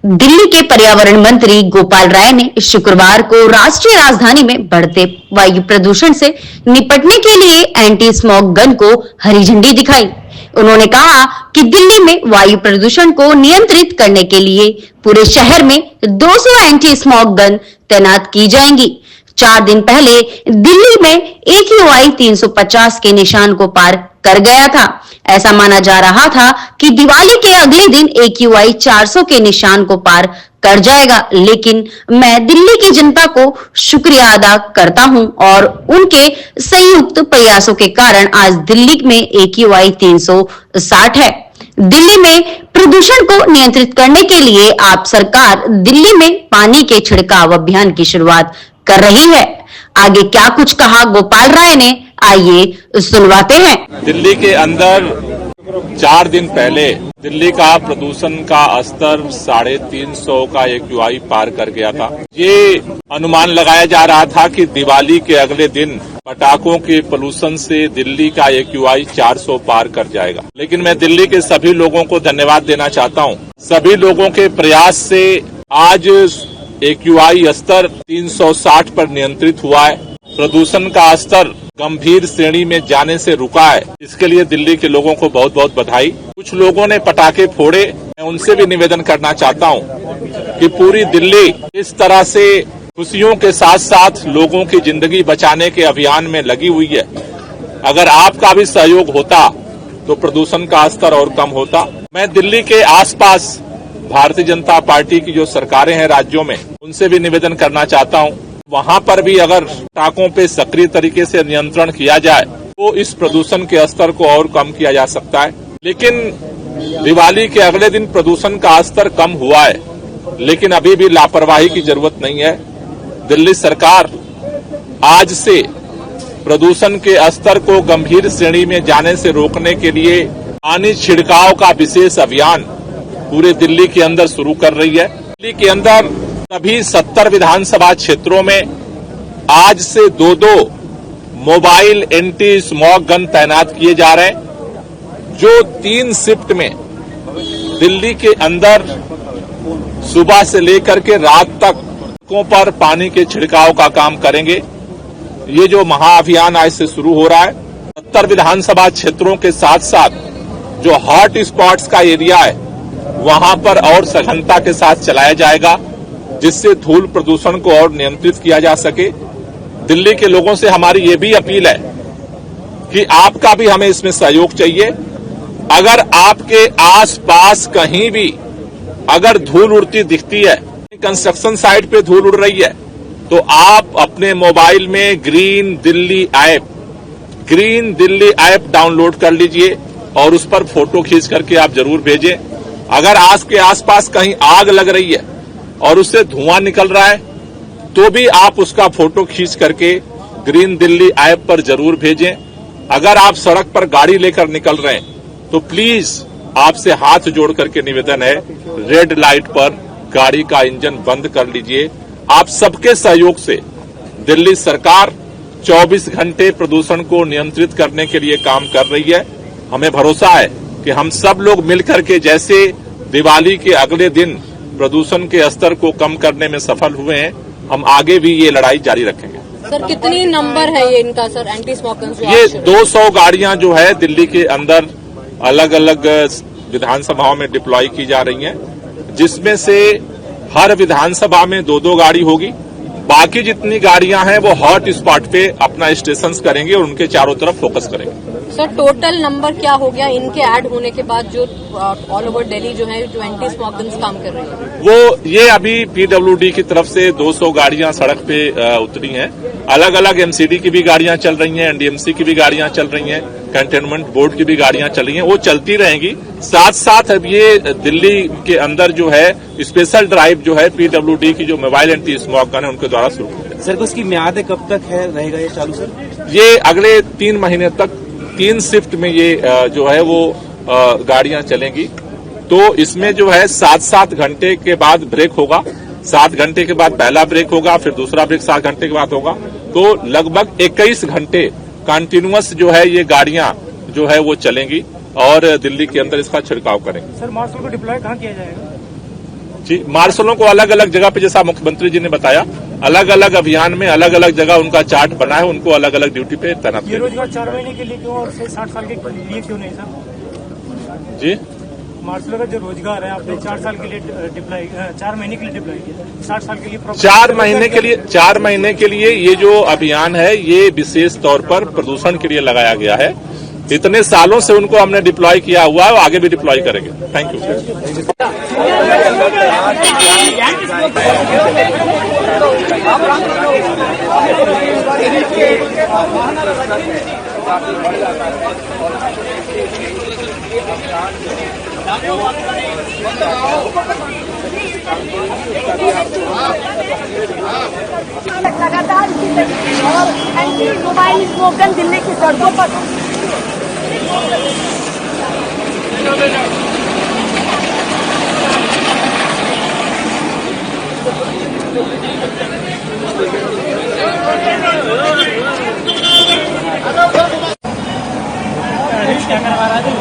दिल्ली के पर्यावरण मंत्री गोपाल राय ने शुक्रवार को राष्ट्रीय राजधानी में बढ़ते वायु प्रदूषण से निपटने के लिए एंटी स्मॉग गन को हरी झंडी दिखाई। उन्होंने कहा कि दिल्ली में वायु प्रदूषण को नियंत्रित करने के लिए पूरे शहर में 200 एंटी स्मॉग गन तैनात की जाएंगी। 4 दिन पहले दिल्ली में AQI 350 के निशान को पार कर गया था। ऐसा माना जा रहा था कि दिवाली के अगले दिन AQI 400 के निशान को पार कर जाएगा, लेकिन मैं दिल्ली की जनता को शुक्रिया अदा करता हूं और उनके संयुक्त प्रयासों के कारण आज दिल्ली में AQI 360 है। दिल्ली में प्रदूषण को नियंत्रित करने के लिए आप सरकार दिल्ली में पानी के छिड़काव अभियान की शुरुआत कर रही है। आगे क्या कुछ कहा गोपाल राय ने, आइए सुनवाते हैं। दिल्ली के अंदर 4 दिन पहले दिल्ली का प्रदूषण का स्तर 350 का AQI पार कर गया था। ये अनुमान लगाया जा रहा था कि दिवाली के अगले दिन पटाखों के पोल्यूशन से दिल्ली का AQI 400 पार कर जाएगा। लेकिन मैं दिल्ली के सभी लोगों को धन्यवाद देना चाहता हूँ। सभी लोगों के प्रयास से आज AQI स्तर 360 पर नियंत्रित हुआ है। प्रदूषण का स्तर गंभीर श्रेणी में जाने से रुका है। इसके लिए दिल्ली के लोगों को बहुत बहुत बधाई। कुछ लोगों ने पटाखे फोड़े, मैं उनसे भी निवेदन करना चाहता हूं कि पूरी दिल्ली इस तरह से खुशियों के साथ साथ लोगों की जिंदगी बचाने के अभियान में लगी हुई है। अगर आपका भी सहयोग होता तो प्रदूषण का स्तर और कम होता। मैं दिल्ली के आसपास भारतीय जनता पार्टी की जो सरकारें हैं राज्यों में, उनसे भी निवेदन करना चाहता हूं, वहां पर भी अगर पटाखों पे सक्रिय तरीके से नियंत्रण किया जाए तो इस प्रदूषण के स्तर को और कम किया जा सकता है। लेकिन दिवाली के अगले दिन प्रदूषण का स्तर कम हुआ है, लेकिन अभी भी लापरवाही की जरूरत नहीं है। दिल्ली सरकार आज से प्रदूषण के स्तर को गंभीर श्रेणी में जाने से रोकने के लिए पानी छिड़काव का विशेष अभियान पूरे दिल्ली के अंदर शुरू कर रही है। दिल्ली के अंदर सभी 70 विधानसभा क्षेत्रों में आज से 2 मोबाइल एंटी स्मॉग गन तैनात किए जा रहे हैं, जो 3 शिफ्ट में दिल्ली के अंदर सुबह से लेकर के रात तक सड़कों पर पानी के छिड़काव का काम करेंगे। ये जो महाअभियान आज से शुरू हो रहा है, 70 विधानसभा क्षेत्रों के साथ साथ जो हॉट स्पॉट्स का एरिया है वहां पर और सघनता के साथ चलाया जाएगा, जिससे धूल प्रदूषण को और नियंत्रित किया जा सके। दिल्ली के लोगों से हमारी ये भी अपील है कि आपका भी हमें इसमें सहयोग चाहिए। अगर आपके आसपास कहीं भी अगर धूल उड़ती दिखती है, कंस्ट्रक्शन साइट पे धूल उड़ रही है, तो आप अपने मोबाइल में ग्रीन दिल्ली ऐप डाउनलोड कर लीजिए और उस पर फोटो खींच करके आप जरूर भेजें। अगर आपके आसपास कहीं आग लग रही है और उससे धुआं निकल रहा है, तो भी आप उसका फोटो खींच करके ग्रीन दिल्ली ऐप पर जरूर भेजें। अगर आप सड़क पर गाड़ी लेकर निकल रहे हैं तो प्लीज आपसे हाथ जोड़ करके निवेदन है, रेड लाइट पर गाड़ी का इंजन बंद कर लीजिए। आप सबके सहयोग से दिल्ली सरकार 24 घंटे प्रदूषण को नियंत्रित करने के लिए काम कर रही है। हमें भरोसा है कि हम सब लोग मिलकर के जैसे दिवाली के अगले दिन प्रदूषण के स्तर को कम करने में सफल हुए हैं, हम आगे भी ये लड़ाई जारी रखेंगे। सर, कितनी नंबर है ये इनका सर एंटी स्मॉग गन्स? ये 200 गाड़ियां जो है दिल्ली के अंदर अलग अलग विधानसभाओं में डिप्लॉय की जा रही हैं, जिसमें से हर विधानसभा में 2 गाड़ी होगी। बाकी जितनी गाड़ियां हैं वो हॉट स्पॉट पे अपना स्टेशन करेंगे और उनके चारों तरफ फोकस करेंगे। सर, टोटल नंबर क्या हो गया इनके ऐड होने के बाद जो ऑल ओवर दिल्ली जो है जो एंटी स्मॉग गन्स काम कर रही है? वो ये अभी PWD की तरफ से 200 गाड़ियां सड़क पे उतरी हैं। अलग अलग MCD की भी गाड़ियां चल रही हैं, NDMC की भी गाड़ियां चल रही हैं, कंटेनमेंट बोर्ड की भी गाड़ियां चल रही हैं, वो चलती रहेंगी। साथ साथ अब ये दिल्ली के अंदर जो है स्पेशल ड्राइव जो है PWD की जो मोबाइल एंटी स्मॉग गन है उनके द्वारा शुरू की जाएगी। सर, उसकी म्याद कब तक है रहेगा ये चालू सर? ये अगले 3 महीने तक 3 शिफ्ट में ये जो है वो गाड़ियां चलेंगी। तो इसमें जो है 7-7 घंटे के बाद ब्रेक होगा, 7 घंटे के बाद पहला ब्रेक होगा, फिर दूसरा ब्रेक 7 घंटे के बाद होगा। तो लगभग 21 घंटे कंटिन्यूअस जो है ये गाड़ियां जो है वो चलेंगी और दिल्ली के अंदर इसका छिड़काव करेंगे। सर, मार्शल को डिप्लॉय कहाँ किया जाएगा? जी, मार्शलों को अलग अलग जगह पे, जैसा मुख्यमंत्री जी ने बताया, अलग अलग अभियान में अलग अलग जगह उनका चार्ट बना है, उनको अलग अलग ड्यूटी पे तैनात ये किया। रोजगार 4 महीने के लिए क्यों और 60 साल के लिए क्यों नहीं सर? जी, मार्शलों का जो रोजगार है आपने 4 साल के लिए डिप्लाई 4 महीने के लिए डिप्लाई किया, 60 साल के लिए 4 महीने के लिए ये जो अभियान है ये विशेष तौर पर प्रदूषण के लिए लगाया गया है। इतने सालों से उनको हमने डिप्लॉय किया हुआ है और आगे भी डिप्लॉय करेंगे। Thank you. लगातार इसी तरीके और एंटी मोबाइल स्लोगन दिल्ली की सड़कों पर क्या करवा रहा है?